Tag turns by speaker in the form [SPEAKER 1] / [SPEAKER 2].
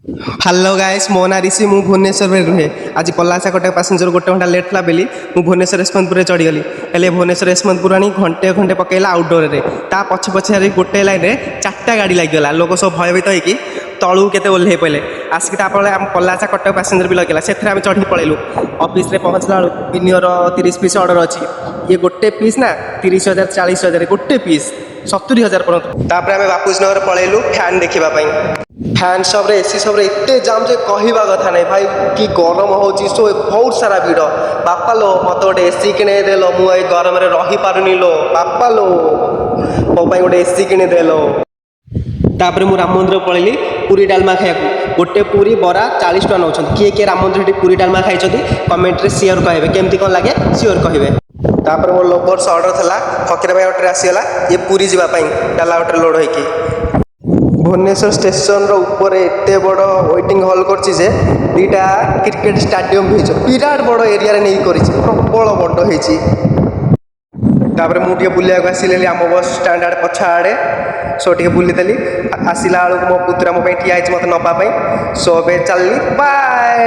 [SPEAKER 1] Hello guys मो ना ऋषि मु भुवनेश्वर में रुहे आज पलासा कटक पैसेंजर गोटे घंटा लेट था बेली मु भुवनेश्वर यशवंतपुर चढ़ीगली हेले भुवनेश्वर यशवंतपुर आनी घंटे घंटे पकईला आउटडोर रे ता पछ पछे गोटे लाइन में चार्टा गाड़ी लगिगला लोक सब भयभीत होगी तलू के ओह्ल पड़े आसिक आम पलासा कटक पैसेंजर भी लगे से आम चढ़ी पलैलु ऑफिस रे पहुँचला बेलू बिनियर 30 पीस ऑर्डर अच्छी ये गोटे पीस ना 30,000 40,000 गोटे पीस 70,000 पर्यंत आम बापूजी नगर पलैलु फैन देखापी फैन सब एसी सब एत जाम जे कहवा कथा नहीं भाई कि गरम हो बहुत सारा भिड़ बापा लो मत गोटे एसी किणे देल मुझे गरम में रही पारुनी लो बापा लो मो गोटे एसी किणे देल तापर मु राम मंदिर पलैली पूरी डालमा खाया गोटे पूरी बरा 40 टका नौ किए किए राम मंदिर पूरी डालमा खाई कमेंट रे सियोर कहे केमती कौन लगे सियोर कहे तापर मोर लोभर्स ऑर्डर था फकीर भाई ऑटो आसीगला ये पूरी जावाई डाला ऑटो लोड होगी भुवनेश्वर स्टेशन ऊपर एत बड़ वेटिंग हॉल करटा क्रिकेट स्टाडियम भी विराट बड़ एरिया नहीं कर प्रबल बड़ होपर मुझे बुला आसिली आम बस स्टाण्ड आड़े पछ आड़े सो टे बुली आसला बेलू मो पुतरा मो ठिया मत नापी सो ए चलनी बाय।